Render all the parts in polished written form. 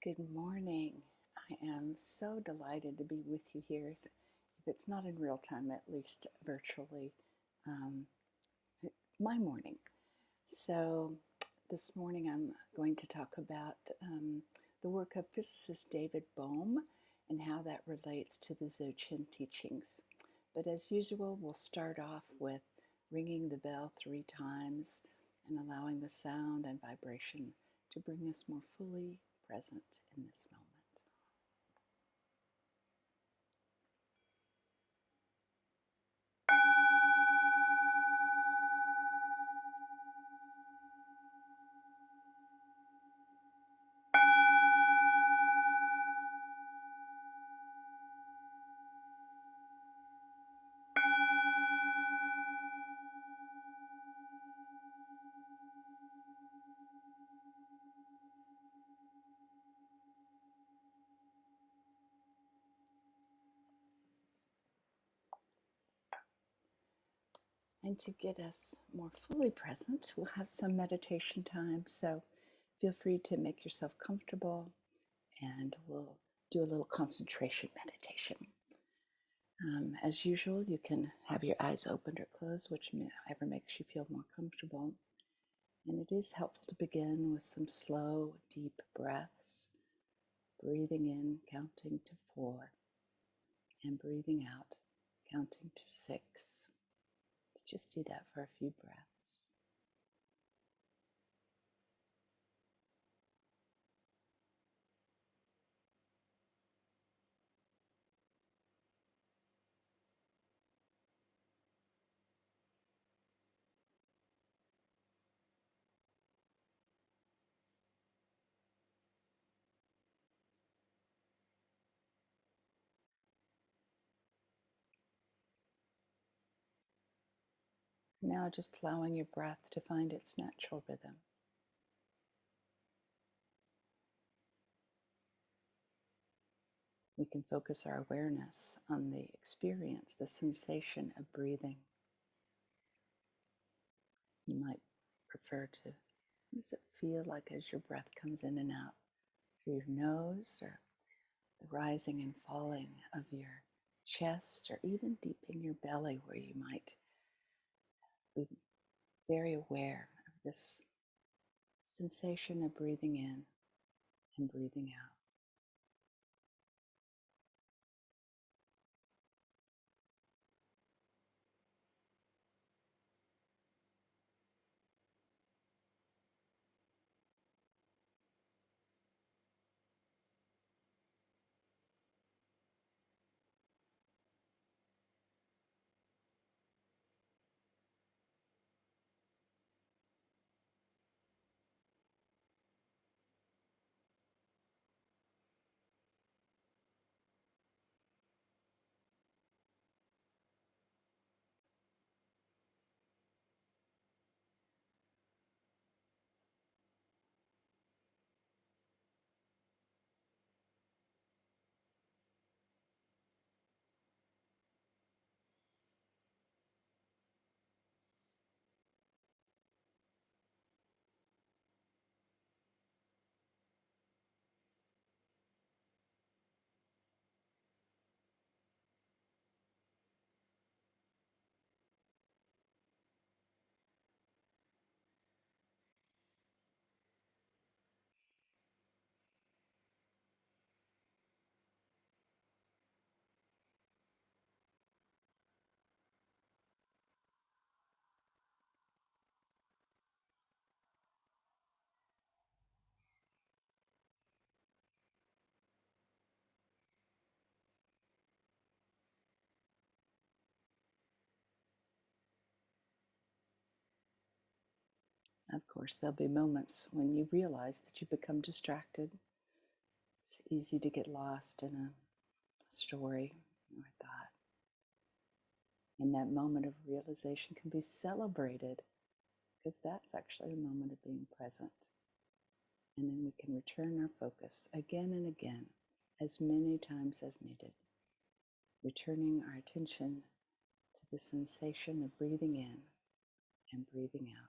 Good morning. I am so delighted to be with you here. If it's not in real time, at least virtually, um, my morning. So, this morning I'm going to talk about the work of physicist David Bohm and how that relates to the Dzogchen teachings. But as usual, we'll start off with ringing the bell 3 times and allowing the sound and vibration to bring us more fully present in this moment. And to get us more fully present, we'll have some meditation time. So feel free to make yourself comfortable and we'll do a little concentration meditation. As usual, you can have your eyes opened or closed, whichever makes you feel more comfortable. And it is helpful to begin with some slow, deep breaths, breathing in, counting to 4, and breathing out, counting to 6. Let's just do that for a few breaths. Now just allowing your breath to find its natural rhythm. We can focus our awareness on the experience, the sensation of breathing. You might prefer to, what does it feel like as your breath comes in and out through your nose, or the rising and falling of your chest, or even deep in your belly where you might be very aware of this sensation of breathing in and breathing out. Of course, there'll be moments when you realize that you become distracted. It's easy to get lost in a story or thought. And that moment of realization can be celebrated because that's actually a moment of being present. And then we can return our focus again and again, as many times as needed, returning our attention to the sensation of breathing in and breathing out.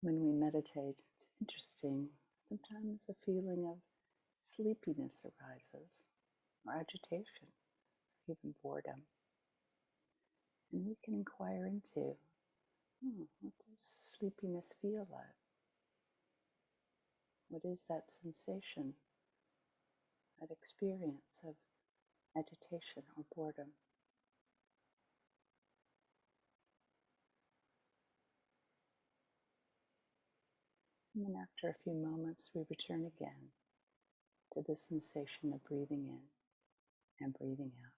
When we meditate, it's interesting. Sometimes a feeling of sleepiness arises, or agitation, or even boredom. And we can inquire into, what does sleepiness feel like? What is that sensation, that experience of agitation or boredom? And then after a few moments, we return again to the sensation of breathing in and breathing out.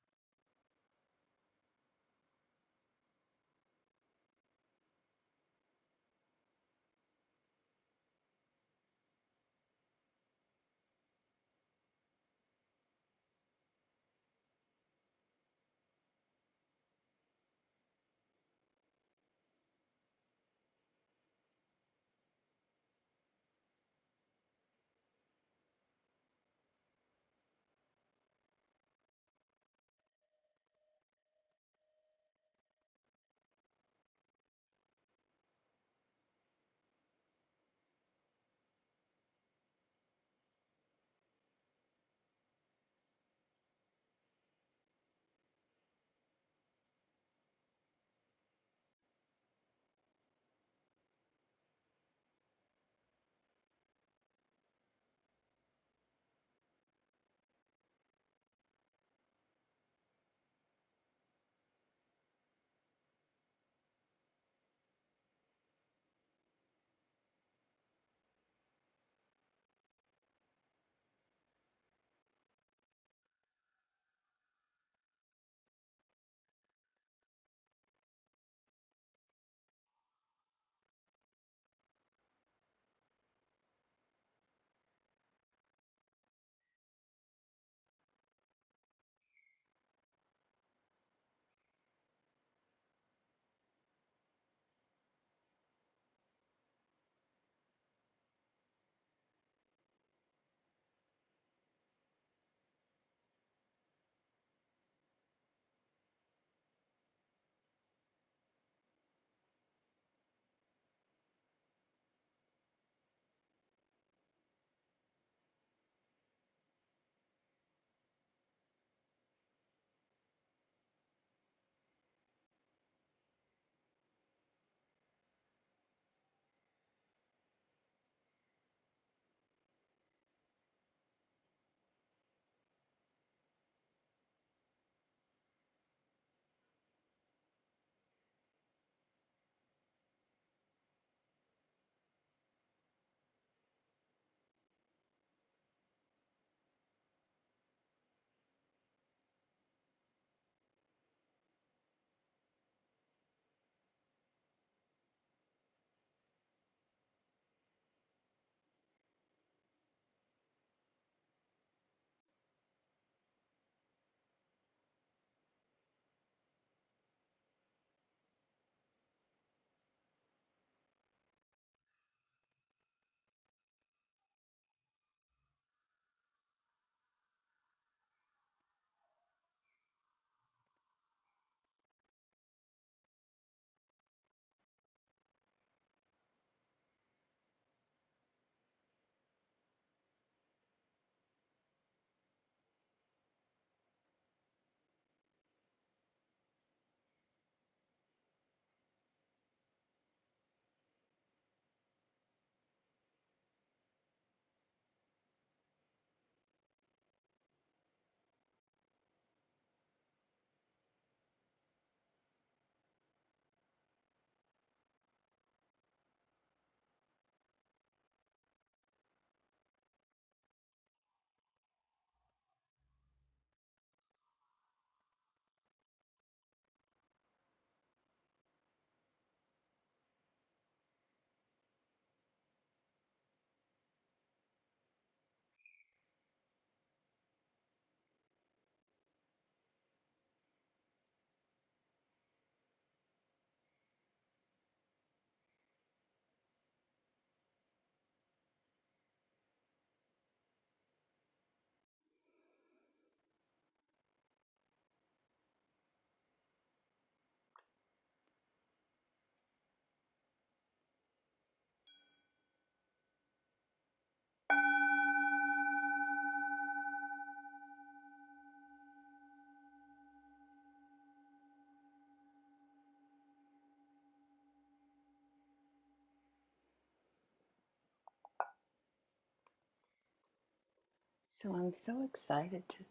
So I'm so excited to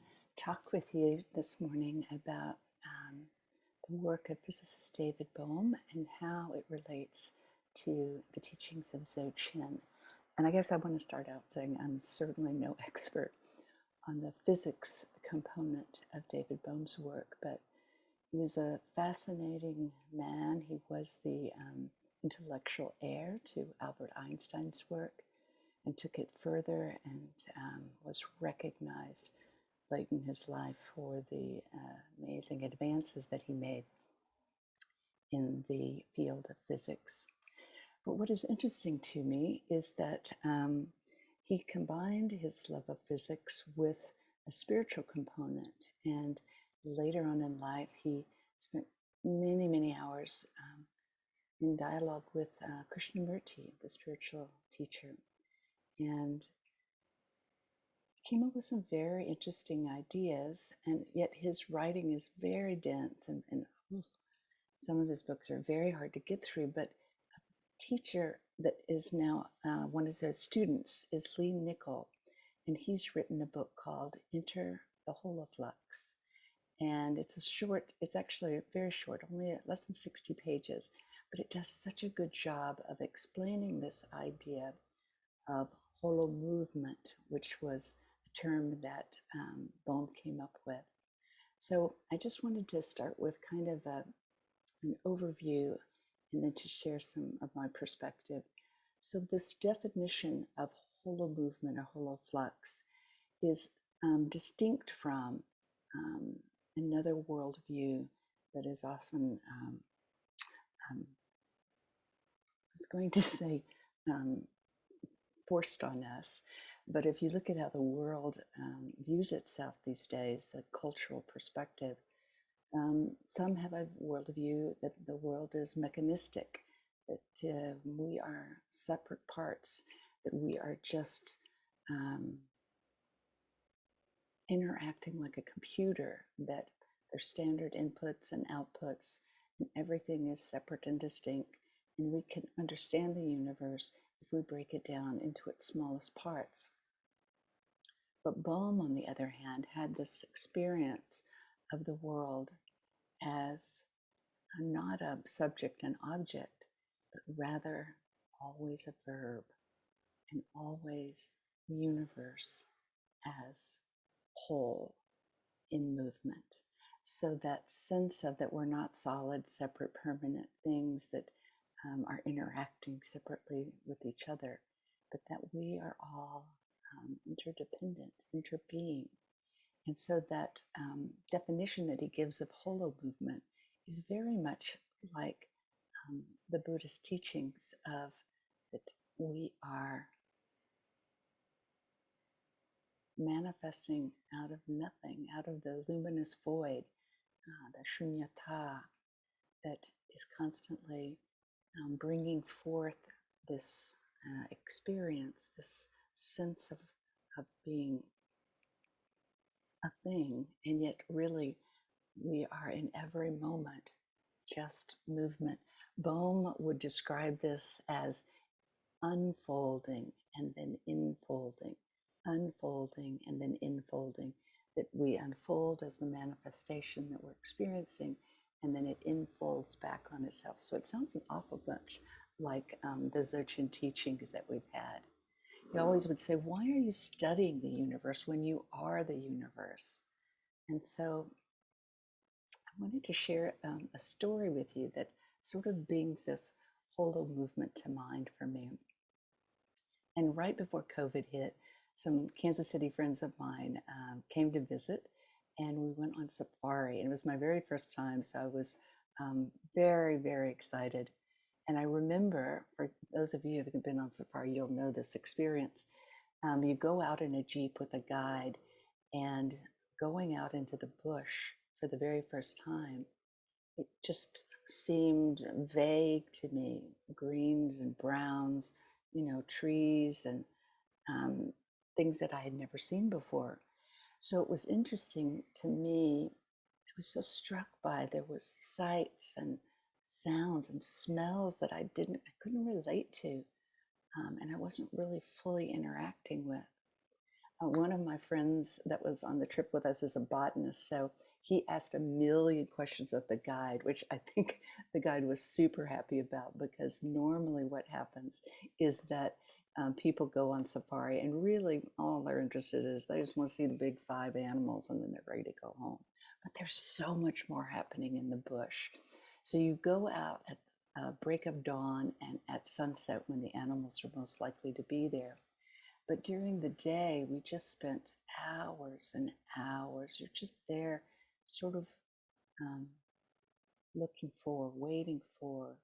talk with you this morning about the work of physicist David Bohm and how it relates to the teachings of Dzogchen. And I guess I want to start out saying I'm certainly no expert on the physics component of David Bohm's work, but he was a fascinating man. He was the intellectual heir to Albert Einstein's work and took it further and was recognized late in his life for the amazing advances that he made in the field of physics. But what is interesting to me is that he combined his love of physics with a spiritual component. And later on in life, he spent many, many hours in dialogue with Krishnamurti, the spiritual teacher, and came up with some very interesting ideas. And yet his writing is very dense, and some of his books are very hard to get through. But a teacher that is now one of his students is Lee Nichol, and he's written a book called Enter the Holoflux. And it's actually very short, only less than 60 pages, but it does such a good job of explaining this idea of holo movement, which was a term that Bohm came up with. So I just wanted to start with kind of an overview and then to share some of my perspective. So this definition of holo movement or holoflux is distinct from another worldview that is often, I was going to say, forced on us. But if you look at how the world views itself these days, the cultural perspective, some have a worldview that the world is mechanistic, that we are separate parts, that we are just interacting like a computer, that there's standard inputs and outputs, and everything is separate and distinct, and we can understand the universe if we break it down into its smallest parts. But Bohm, on the other hand, had this experience of the world as not a subject and object, but rather always a verb, and always universe as whole in movement. So that sense of that we're not solid, separate, permanent things that are interacting separately with each other, but that we are all interdependent, interbeing. And so that definition that he gives of holo movement is very much like the Buddhist teachings of that we are manifesting out of nothing, out of the luminous void, the shunyata, that is constantly bringing forth this experience, this sense of being a thing, and yet really we are in every moment just movement. Bohm would describe this as unfolding and then infolding, unfolding and then infolding, that we unfold as the manifestation that we're experiencing, and then it infolds back on itself. So it sounds an awful bunch like the Dzogchen teachings that we've had. He always would say, why are you studying the universe when you are the universe? And so I wanted to share a story with you that sort of brings this holo movement to mind for me. And right before COVID hit, some Kansas City friends of mine came to visit, and we went on safari. And it was my very first time, so I was very, very excited. And I remember, for those of you who have been on safari, you'll know this experience. You go out in a Jeep with a guide, and going out into the bush for the very first time, it just seemed vague to me, greens and browns, trees and things that I had never seen before. So it was interesting to me. I was so struck by there was sights and sounds and smells that I couldn't relate to, and I wasn't really fully interacting with. One of my friends that was on the trip with us is a botanist, so he asked a million questions of the guide, which I think the guide was super happy about, because normally what happens is that people go on safari and really all they're interested in is they just want to see the big five animals and then they're ready to go home. But there's so much more happening in the bush. So you go out at break of dawn and at sunset when the animals are most likely to be there. But during the day, we just spent hours and hours. You're just there, sort of um, looking for, waiting for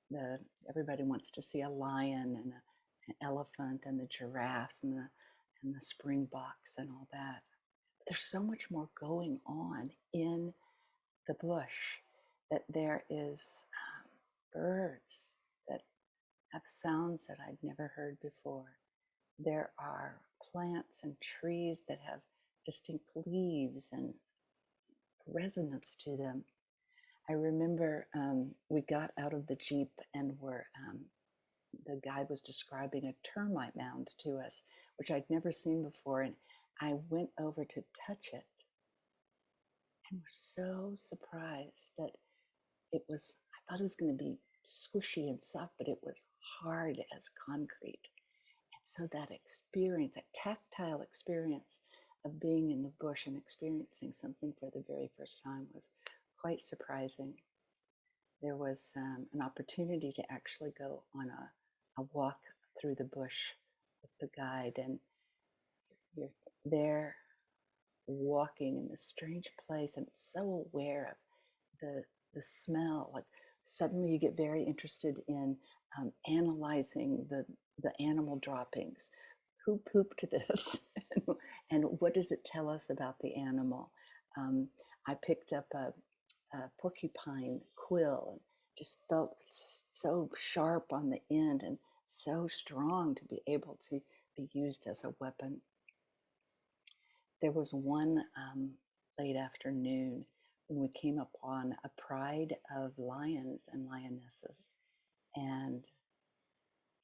the. Everybody wants to see a lion and an elephant and the giraffes and the springboks and all that. But there's so much more going on in the bush, that there is birds that have sounds that I'd never heard before. There are plants and trees that have distinct leaves and resonance to them. I remember we got out of the Jeep and the guide was describing a termite mound to us, which I'd never seen before. And I went over to touch it and was so surprised that I thought it was going to be squishy and soft, but it was hard as concrete. So that experience, that tactile experience of being in the bush and experiencing something for the very first time was quite surprising. There was an opportunity to actually go on a walk through the bush with the guide, and you're there walking in this strange place and so aware of the smell. Like suddenly you get very interested in analyzing the animal droppings. Who pooped this? And what does it tell us about the animal? I picked up a porcupine quill and just felt so sharp on the end and so strong to be able to be used as a weapon. There was one late afternoon when we came upon a pride of lions and lionesses, and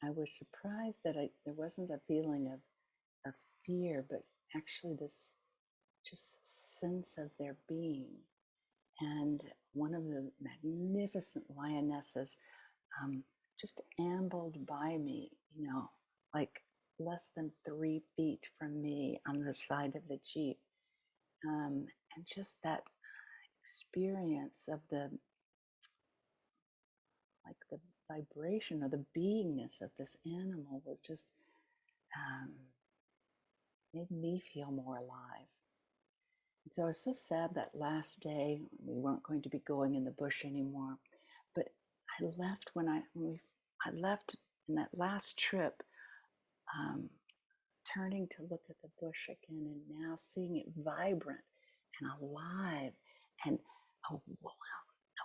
I was surprised that there wasn't a feeling of fear, but actually this just sense of their being. And one of the magnificent lionesses just ambled by me, like less than 3 feet from me on the side of the Jeep. And just that experience of the vibration or the beingness of this animal was just made me feel more alive. And so I was so sad that last day we weren't going to be going in the bush anymore. But I left I left in that last trip, turning to look at the bush again and now seeing it vibrant and alive and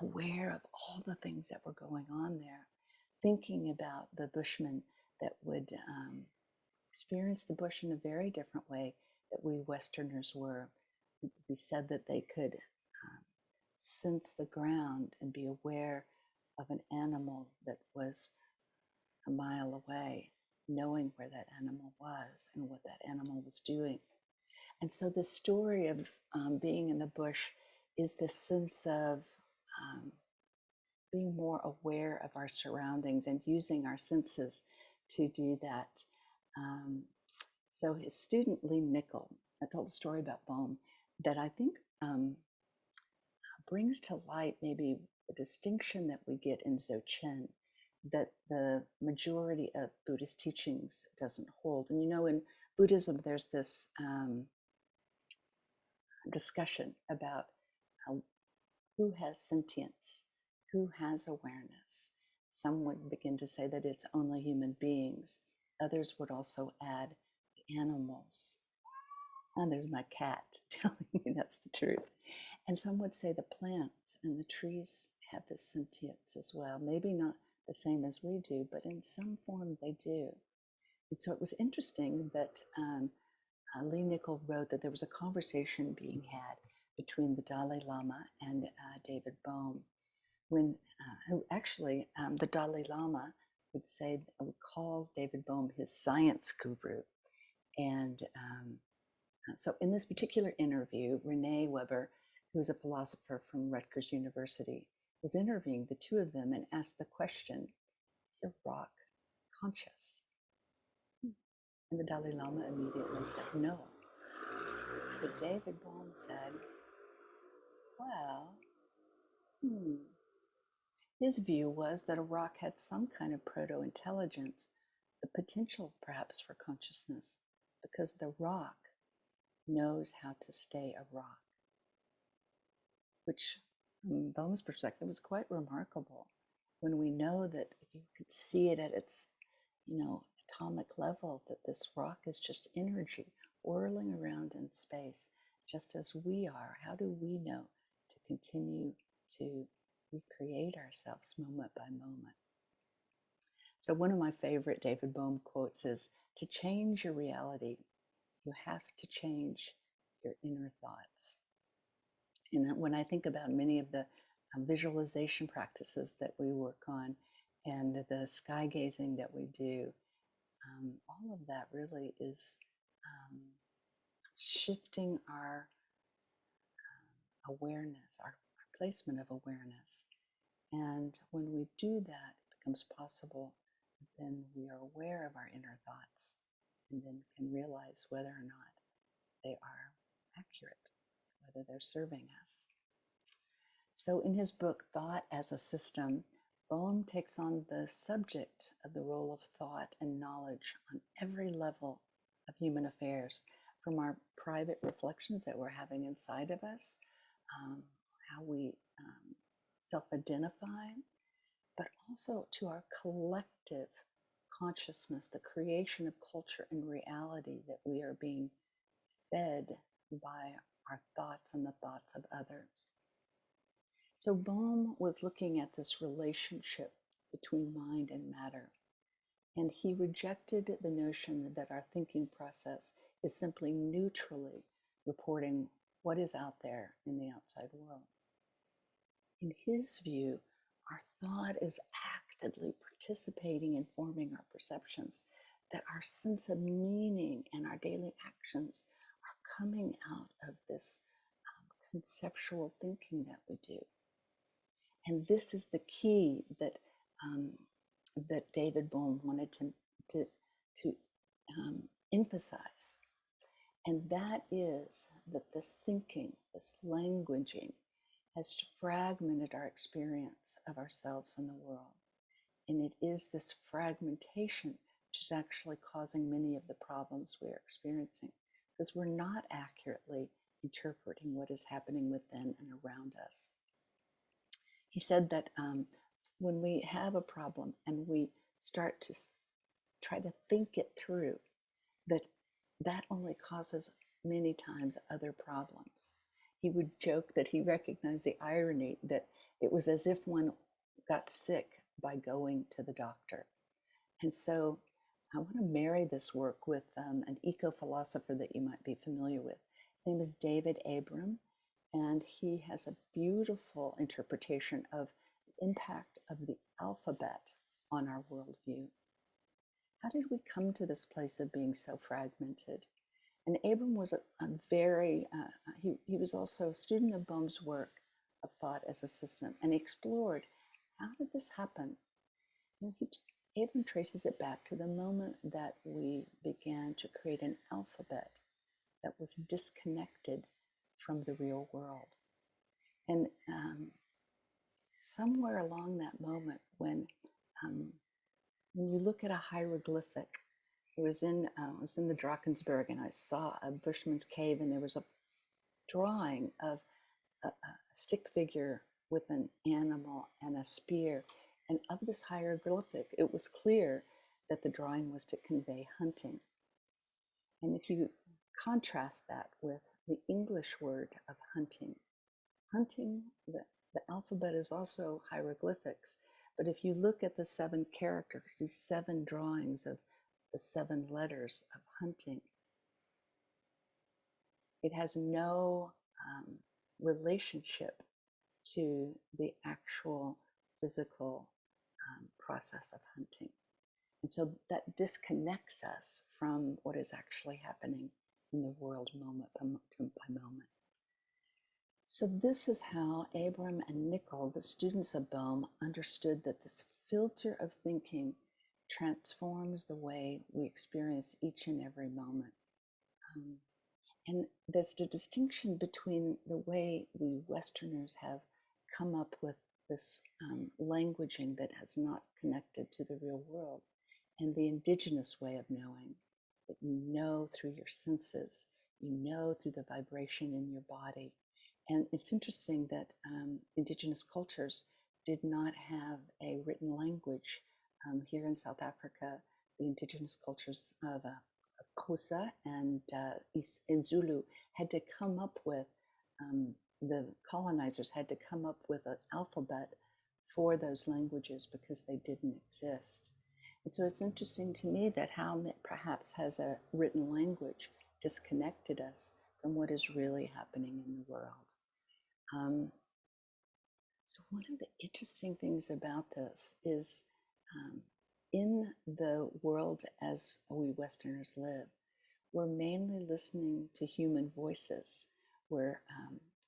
aware of all the things that were going on there, thinking about the Bushmen that would experience the bush in a very different way that we Westerners were. We said that they could sense the ground and be aware of an animal that was a mile away, knowing where that animal was and what that animal was doing. And so the story of being in the bush is this sense of being more aware of our surroundings and using our senses to do that. So his student Lee Nichol, I told a story about Bohm that I think brings to light maybe the distinction that we get in Dzogchen that the majority of Buddhist teachings doesn't hold. And in Buddhism, there's this discussion about who has sentience, who has awareness. Some would begin to say that it's only human beings. Others would also add animals. And there's my cat telling me that's the truth. And some would say the plants and the trees have this sentience as well. Maybe not the same as we do, but in some form they do. And so it was interesting that Lee Nichol wrote that there was a conversation being had between the Dalai Lama and David Bohm, who actually the Dalai Lama would call David Bohm his science guru. And So in this particular interview, Renee Weber, who's a philosopher from Rutgers University, was interviewing the two of them and asked the question, is a rock conscious? And the Dalai Lama immediately said no. But David Bohm said, well, his view was that a rock had some kind of proto-intelligence, the potential perhaps for consciousness, because the rock knows how to stay a rock, which from Bohm's perspective was quite remarkable when we know that if you could see it at its, atomic level, that this rock is just energy whirling around in space, just as we are. How do we know to continue to recreate ourselves moment by moment? So one of my favorite David Bohm quotes is, to change your reality, you have to change your inner thoughts. And when I think about many of the visualization practices that we work on and the sky gazing that we do, all of that really is shifting our awareness, our placement of awareness. And when we do that, it becomes possible, then we are aware of our inner thoughts and then can realize whether or not they are accurate, whether they're serving us. So in his book, Thought as a System, Bohm takes on the subject of the role of thought and knowledge on every level of human affairs, from our private reflections that we're having inside of us, how we self-identify, but also to our collective consciousness, the creation of culture and reality that we are being fed by our thoughts and the thoughts of others. So Bohm was looking at this relationship between mind and matter, and he rejected the notion that our thinking process is simply neutrally reporting what is out there in the outside world. In his view, our thought is actively participating in forming our perceptions, that our sense of meaning and our daily actions are coming out of this conceptual thinking that we do. And this is the key that that David Bohm wanted to emphasize. And that is that this thinking, this languaging, has fragmented our experience of ourselves and the world. And it is this fragmentation which is actually causing many of the problems we are experiencing, because we're not accurately interpreting what is happening within and around us. He said that when we have a problem and we start to try to think it through, that only causes many times other problems. He would joke that he recognized the irony that it was as if one got sick by going to the doctor. And so I want to marry this work with an eco-philosopher that you might be familiar with. His name is David Abram, and he has a beautiful interpretation of the impact of the alphabet on our worldview. How did we come to this place of being so fragmented? And Abram was he was also a student of Bohm's work of thought as a system, and he explored, how did this happen? Abram traces it back to the moment that we began to create an alphabet that was disconnected from the real world. And somewhere along that moment, when you look at a hieroglyphic, it was in the Drakensberg, and I saw a Bushman's cave, and there was a drawing of a stick figure with an animal and a spear. And of this hieroglyphic, it was clear that the drawing was to convey hunting. And if you contrast that with the English word of hunting, the alphabet is also hieroglyphics. But if you look at the 7 characters, these 7 drawings of the 7 letters of hunting, it has no relationship to the actual physical process of hunting. And so that disconnects us from what is actually happening in the world moment by moment. So this is how Abram and Nichol, the students of Bohm, understood that this filter of thinking transforms the way we experience each and every moment. And there's the distinction between the way we Westerners have come up with this languaging that has not connected to the real world, and the indigenous way of knowing, that you know through your senses, you know through the vibration in your body. And it's interesting that indigenous cultures did not have a written language. Here in South Africa, the indigenous cultures of Xhosa and Zulu had to come up with, the colonizers had to come up with an alphabet for those languages because they didn't exist. And so it's interesting to me that how perhaps has a written language disconnected us from what is really happening in the world. So one of the interesting things about this is in the world as we Westerners live, we're mainly listening to human voices. We're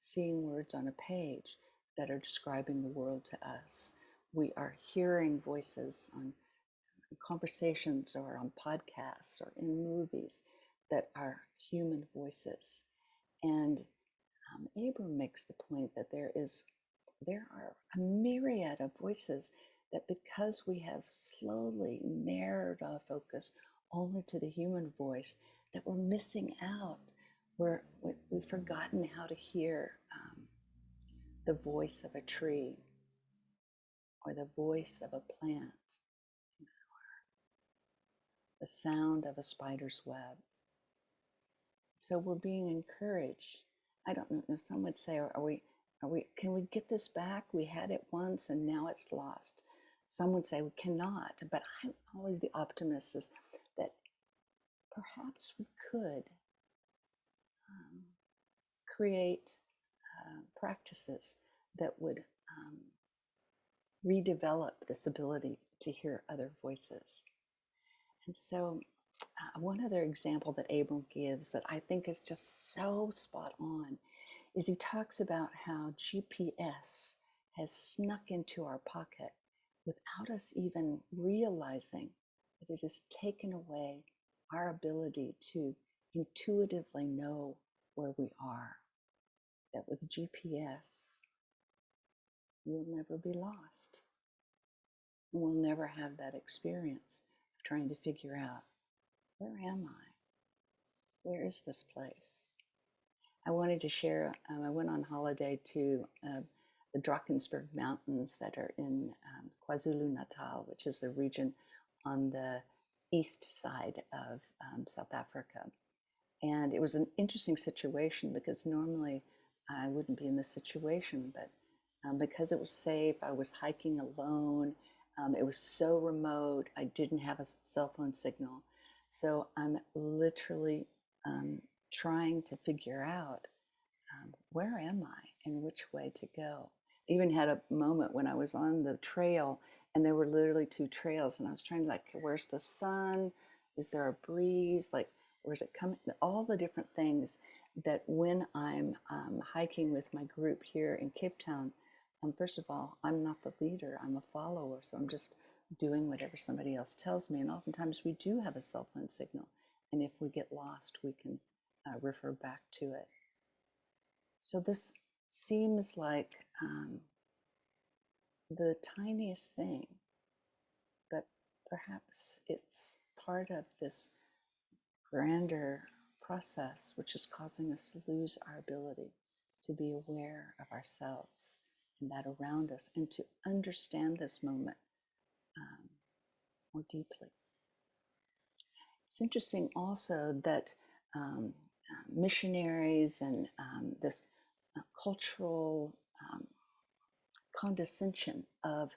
seeing words on a page that are describing the world to us. We are hearing voices on conversations or on podcasts or in movies that are human voices. And Abram makes the point that there are a myriad of voices that, because we have slowly narrowed our focus only to the human voice, that we're missing out. We've forgotten how to hear the voice of a tree or the voice of a plant, the sound of a spider's web. So we're being encouraged. I don't know if some would say, can we get this back? We had it once and now it's lost. Some would say we cannot, but I'm always the optimist is that perhaps we could create practices that would redevelop this ability to hear other voices. And so one other example that Abram gives that I think is just so spot on is he talks about how GPS has snuck into our pocket without us even realizing that it has taken away our ability to intuitively know where we are. That with GPS, we'll never be lost. And we'll never have that experience of trying to figure out, where am I? Where is this place? I wanted to share, I went on holiday to the Drakensberg Mountains that are in KwaZulu-Natal, which is a region on the east side of South Africa. And it was an interesting situation because normally I wouldn't be in this situation, but because it was safe, I was hiking alone. It was so remote, I didn't have a cell phone signal. So I'm literally trying to figure out where am I and which way to go. I even had a moment when I was on the trail and there were literally two trails and I was trying to where's the sun? Is there a breeze? Where's it coming? All the different things that when I'm hiking with my group here in Cape Town, first of all, I'm not the leader, I'm a follower. So I'm just doing whatever somebody else tells me. And oftentimes we do have a cell phone signal. And if we get lost, we can refer back to it. So this seems like the tiniest thing, but perhaps it's part of this grander process which is causing us to lose our ability to be aware of ourselves and that around us and to understand this moment more deeply. It's interesting also that missionaries and this cultural condescension of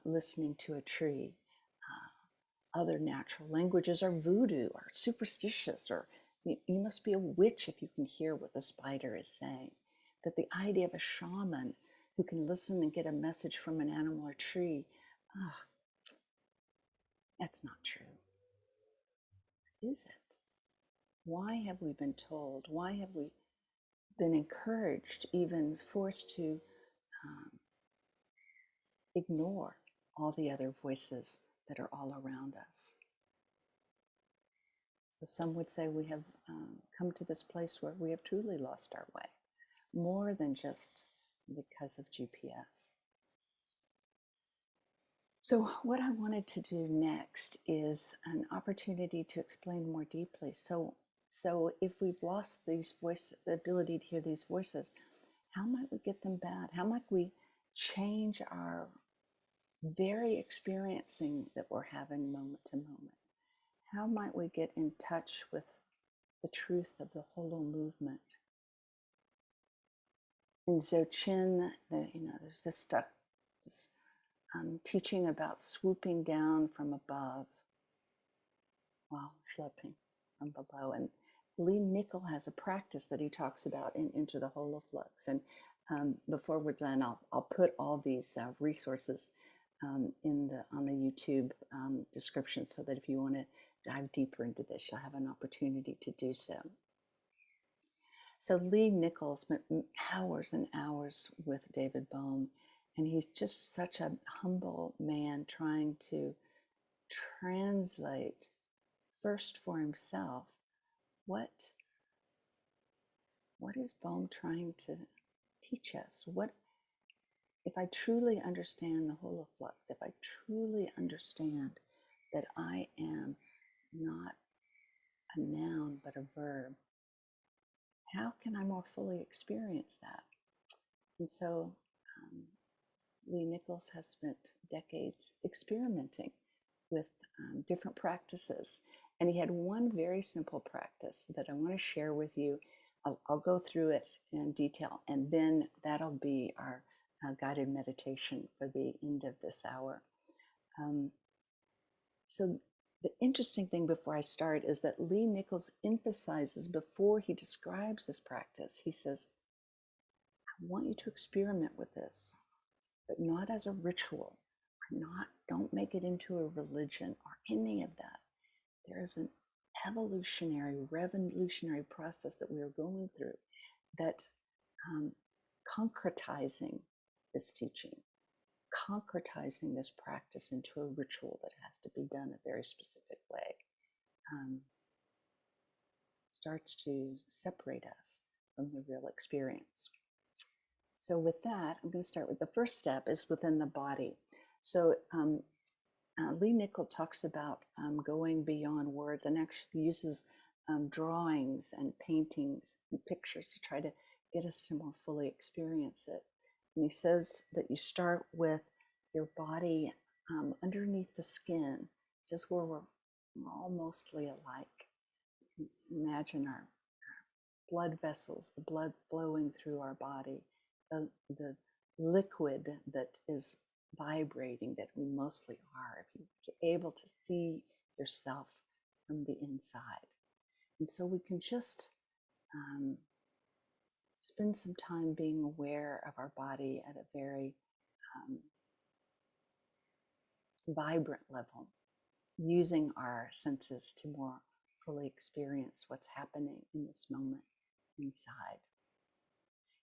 listening to a tree. Other natural languages are voodoo or superstitious, or you must be a witch if you can hear what the spider is saying. That the idea of a shaman who can listen and get a message from an animal or tree, that's not true. Is it? Why have we been told? Why have we been encouraged, even forced to ignore all the other voices that are all around us? So some would say we have come to this place where we have truly lost our way, more than just because of GPS. So what I wanted to do next is an opportunity to explain more deeply. So if we've lost these voices, the ability to hear these voices, how might we get them back? How might we change our very experiencing that we're having moment to moment? How might we get in touch with the truth of the Holo movement? In Dzogchen, there's this stuff, this teaching about swooping down from above while schlepping from below. And Lee Nichol has a practice that he talks about in Into the Holoflux. And before we're done, I'll put all these resources on the YouTube description, so that if you want to dive deeper into this, you'll have an opportunity to do so. So Lee Nichol spent hours and hours with David Bohm, and he's just such a humble man trying to translate first for himself what is Bohm trying to teach us? What if I truly understand the holoflux, if I truly understand that I am not a noun but a verb, how can I more fully experience that? And so Lee Nichols has spent decades experimenting with different practices. And he had one very simple practice that I want to share with you. I'll go through it in detail, and then that'll be our guided meditation for the end of this hour. So the interesting thing before I start is that Lee Nichols emphasizes, before he describes this practice, he says, I want you to experiment with this, but not as a ritual, don't make it into a religion or any of that. There is an evolutionary, revolutionary process that we are going through, that concretizing this teaching, concretizing this practice into a ritual that has to be done a very specific way, starts to separate us from the real experience. So with that, I'm going to start with the first step is within the body. So Lee Nichol talks about going beyond words, and actually uses drawings and paintings and pictures to try to get us to more fully experience it. And he says that you start with your body underneath the skin. He says we're all mostly alike. You can imagine our blood vessels, the blood flowing through our body, the liquid that is vibrating, that we mostly are, if you're able to see yourself from the inside. And so we can just spend some time being aware of our body at a very vibrant level, using our senses to more fully experience what's happening in this moment inside.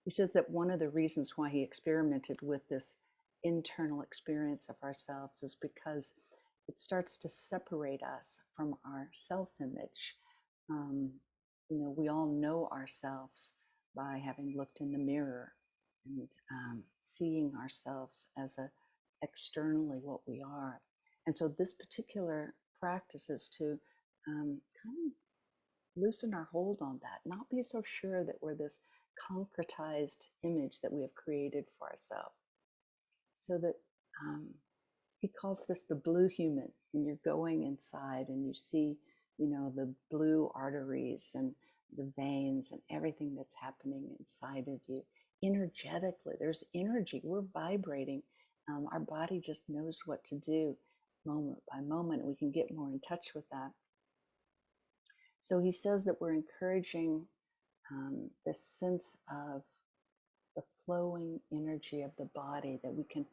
He says that one of the reasons why he experimented with this internal experience of ourselves is because it starts to separate us from our self-image. We all know ourselves by having looked in the mirror and seeing ourselves as externally what we are. And so this particular practice is to kind of loosen our hold on that, not be so sure that we're this concretized image that we have created for ourselves. So that he calls this the blue human. When you're going inside and you see, the blue arteries and the veins and everything that's happening inside of you, energetically, there's energy. We're vibrating. Our body just knows what to do moment by moment. We can get more in touch with that. So he says that we're encouraging this sense of the flowing energy of the body, that we can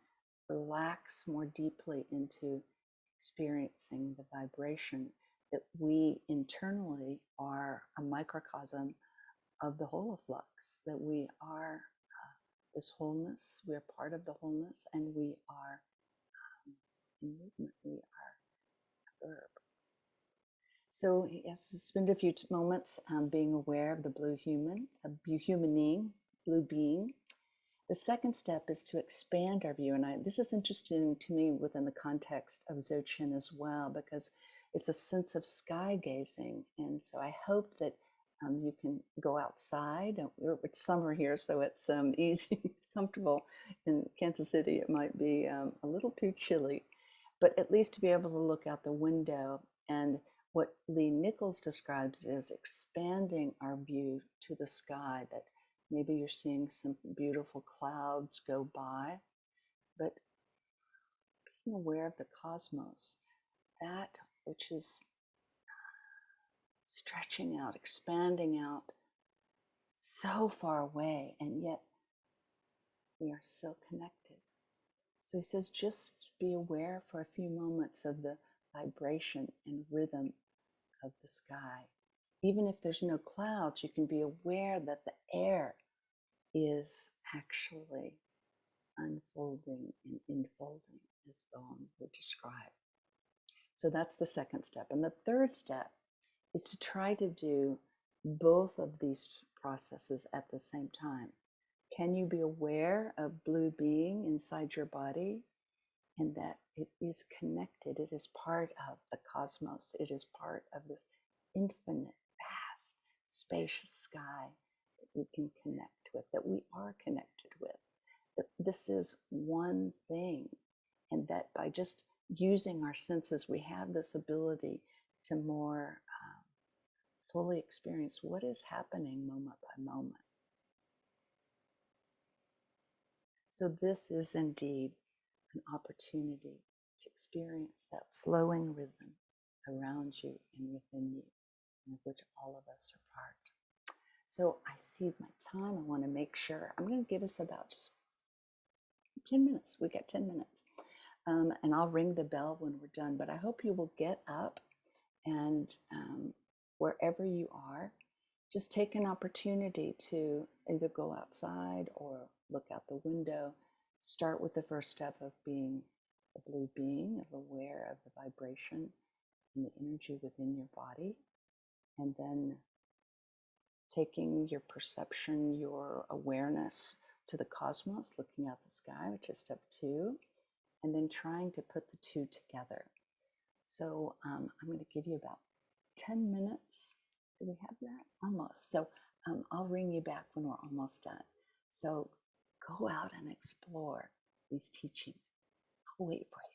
relax more deeply into experiencing the vibration. that we internally are a microcosm of the holoflux, that we are this wholeness, we are part of the wholeness, and we are in movement, we are a verb. So yes, spend a few moments being aware of the blue human, blue being. The second step is to expand our view, and this is interesting to me within the context of Dzogchen as well, because it's a sense of sky gazing, and so I hope that you can go outside. It's summer here, so it's easy, it's comfortable. In Kansas City, it might be a little too chilly, but at least to be able to look out the window. And what Lee Nichols describes is expanding our view to the sky, that maybe you're seeing some beautiful clouds go by, but being aware of the cosmos, that which is stretching out, expanding out so far away, and yet we are still connected. So he says, just be aware for a few moments of the vibration and rhythm of the sky. Even if there's no clouds, you can be aware that the air is actually unfolding and enfolding, as Bohm would describe. So that's the second step. And the third step is to try to do both of these processes at the same time. Can you be aware of blue being inside your body, and that it is connected, it is part of the cosmos, it is part of this infinite, vast, spacious sky that we can connect with, that we are connected with, that this is one thing, and that by just using our senses, we have this ability to more fully experience what is happening moment by moment. So this is indeed an opportunity to experience that flowing rhythm around you and within you, of which all of us are part. So I see my time. I want to make sure. I'm going to give us about just 10 minutes. We got 10 minutes. And I'll ring the bell when we're done. But I hope you will get up and wherever you are, just take an opportunity to either go outside or look out the window. Start with the first step of being a blue being, of aware of the vibration and the energy within your body. And then taking your perception, your awareness to the cosmos, looking out the sky, which is step 2. And then trying to put the two together. So I'm going to give you about 10 minutes. Do we have that? Almost. So I'll ring you back when we're almost done. So go out and explore these teachings. I'll wait for you.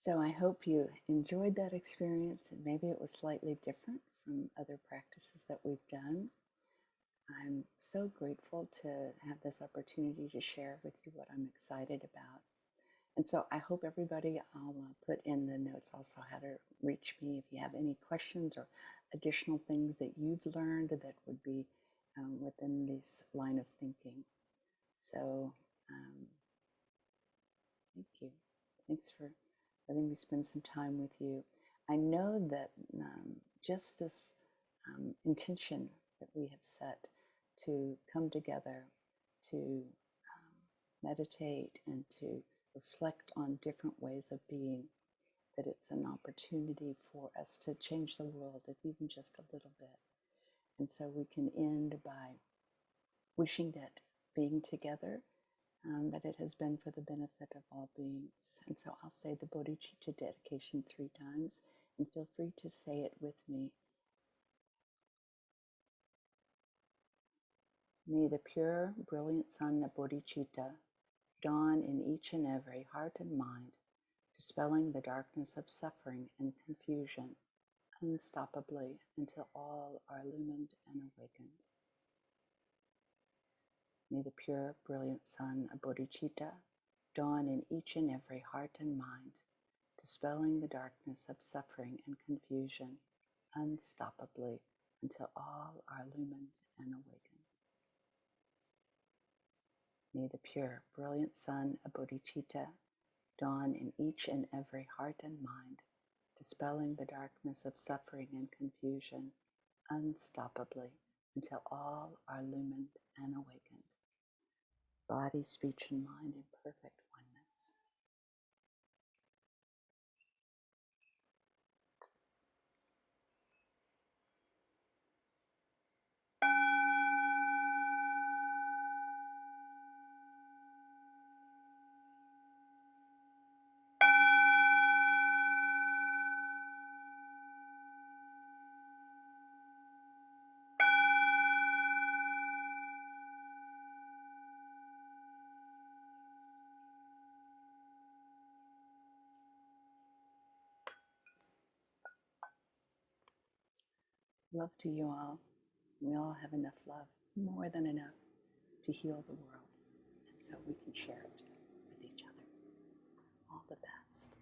So I hope you enjoyed that experience, and maybe it was slightly different from other practices that we've done. I'm so grateful to have this opportunity to share with you what I'm excited about. And so I hope everybody, I'll put in the notes also how to reach me if you have any questions or additional things that you've learned that would be within this line of thinking. So thank you. Thanks for letting me spend some time with you. I know that just this intention that we have set to come together to meditate and to reflect on different ways of being, that it's an opportunity for us to change the world, if even just a little bit. And so we can end by wishing that being together, that it has been for the benefit of all beings. And so I'll say the Bodhicitta dedication 3 times, and feel free to say it with me. May the pure, brilliant sun of Bodhicitta dawn in each and every heart and mind, dispelling the darkness of suffering and confusion unstoppably until all are illumined and awakened. May the pure, brilliant sun of Bodhicitta dawn in each and every heart and mind, dispelling the darkness of suffering and confusion unstoppably until all are illumined and awakened. May the pure, brilliant sun of Bodhicitta dawn in each and every heart and mind, dispelling the darkness of suffering and confusion unstoppably until all are illumined and awakened. Body, speech, and mind in perfect oneness. Love to you all. We all have enough love, more than enough, to heal the world. And so we can share it with each other. All the best.